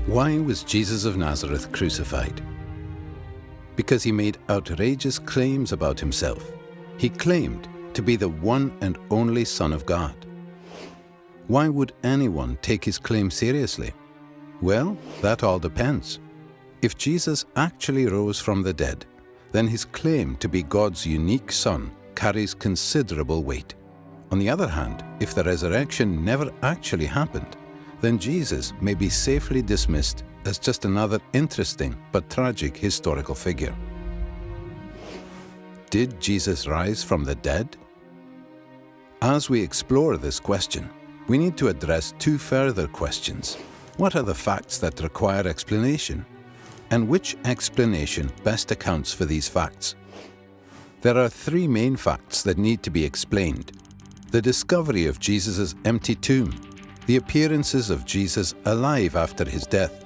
Why was Jesus of Nazareth crucified? Because he made outrageous claims about himself. He claimed to be the one and only Son of God. Why would anyone take his claim seriously? Well, that all depends. If Jesus actually rose from the dead, then his claim to be God's unique Son carries considerable weight. On the other hand, if the resurrection never actually happened, then Jesus may be safely dismissed as just another interesting but tragic historical figure. Did Jesus rise from the dead? As we explore this question, we need to address two further questions. What are the facts that require explanation? And which explanation best accounts for these facts? There are three main facts that need to be explained: the discovery of Jesus' empty tomb, the appearances of Jesus alive after his death,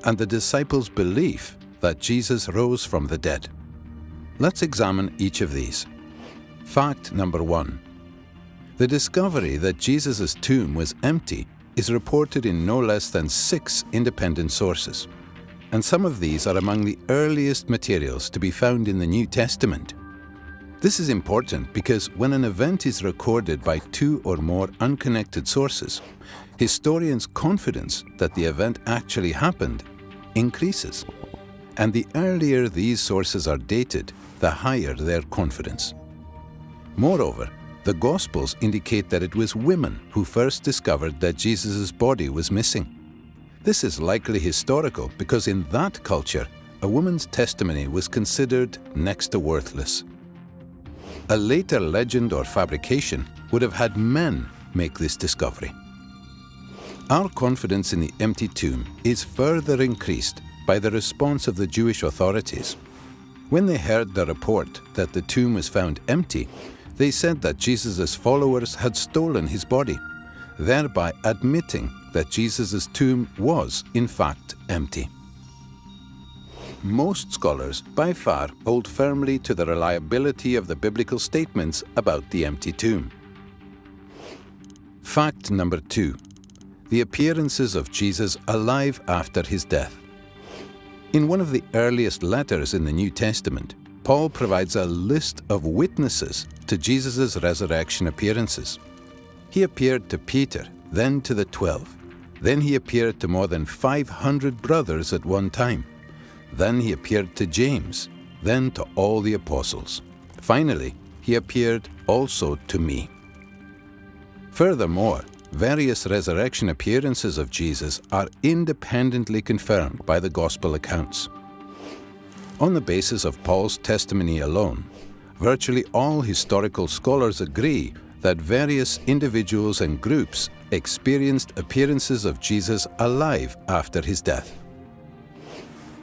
and the disciples' belief that Jesus rose from the dead. Let's examine each of these. Fact number 1. The discovery that Jesus' tomb was empty is reported in no less than 6 independent sources, and some of these are among the earliest materials to be found in the New Testament. This is important because when an event is recorded by 2 or more unconnected sources, historians' confidence that the event actually happened increases. And the earlier these sources are dated, the higher their confidence. Moreover, the Gospels indicate that it was women who first discovered that Jesus' body was missing. This is likely historical because in that culture, a woman's testimony was considered next to worthless. A later legend or fabrication would have had men make this discovery. Our confidence in the empty tomb is further increased by the response of the Jewish authorities. When they heard the report that the tomb was found empty, they said that Jesus' followers had stolen his body, thereby admitting that Jesus' tomb was, in fact, empty. Most scholars, by far, hold firmly to the reliability of the biblical statements about the empty tomb. Fact number 2. The appearances of Jesus alive after his death. In one of the earliest letters in the New Testament, Paul provides a list of witnesses to Jesus' resurrection appearances. He appeared to Peter, then to the 12. Then he appeared to more than 500 brothers at one time. Then he appeared to James, then to all the apostles. Finally, he appeared also to me. Furthermore, various resurrection appearances of Jesus are independently confirmed by the Gospel accounts. On the basis of Paul's testimony alone, virtually all historical scholars agree that various individuals and groups experienced appearances of Jesus alive after his death.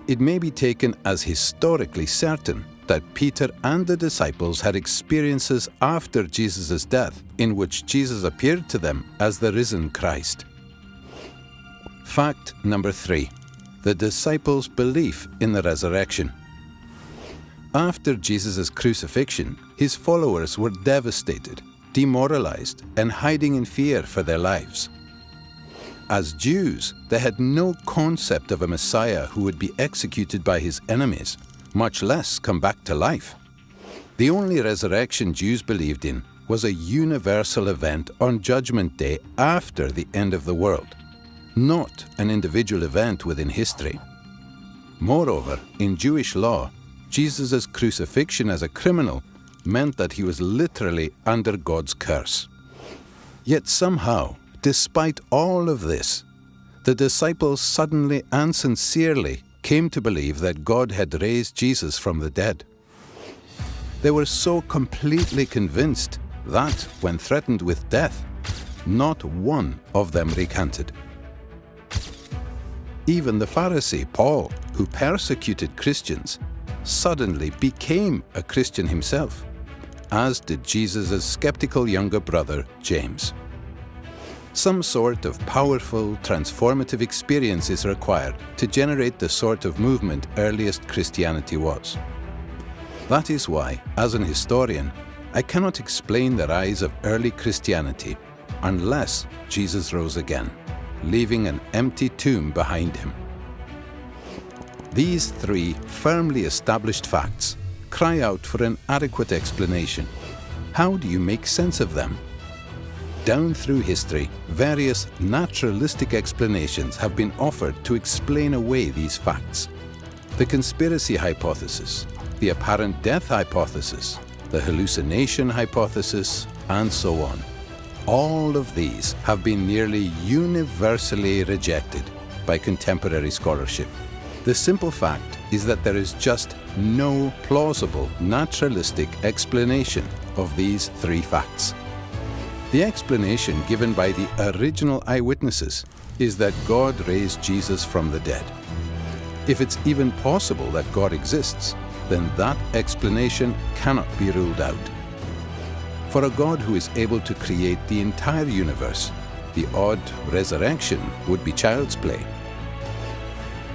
It may be taken as historically certain that Peter and the disciples had experiences after Jesus' death in which Jesus appeared to them as the risen Christ. Fact number 3. The disciples' belief in the resurrection. After Jesus' crucifixion, his followers were devastated, demoralized, and hiding in fear for their lives. As Jews, they had no concept of a Messiah who would be executed by his enemies, much less come back to life. The only resurrection Jews believed in was a universal event on Judgment Day after the end of the world, not an individual event within history. Moreover, in Jewish law, Jesus' crucifixion as a criminal meant that he was literally under God's curse. Yet somehow, despite all of this, the disciples suddenly and sincerely came to believe that God had raised Jesus from the dead. They were so completely convinced that, when threatened with death, not one of them recanted. Even the Pharisee Paul, who persecuted Christians, suddenly became a Christian himself, as did Jesus' skeptical younger brother, James. Some sort of powerful, transformative experience is required to generate the sort of movement earliest Christianity was. That is why, as an historian, I cannot explain the rise of early Christianity unless Jesus rose again. leaving an empty tomb behind him. These three firmly established facts cry out for an adequate explanation. How do you make sense of them? Down through history, various naturalistic explanations have been offered to explain away these facts. The conspiracy hypothesis, the apparent death hypothesis, the hallucination hypothesis, and so on. All of these have been nearly universally rejected by contemporary scholarship. The simple fact is that there is just no plausible naturalistic explanation of these three facts. The explanation given by the original eyewitnesses is that God raised Jesus from the dead. If it's even possible that God exists, then that explanation cannot be ruled out. For a God who is able to create the entire universe, the odd resurrection would be child's play.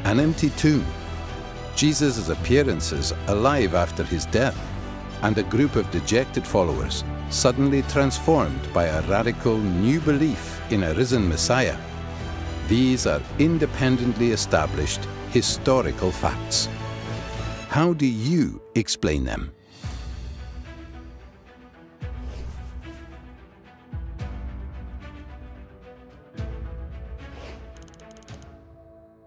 An empty tomb, Jesus' appearances alive after his death, and a group of dejected followers suddenly transformed by a radical new belief in a risen Messiah. These are independently established historical facts. How do you explain them?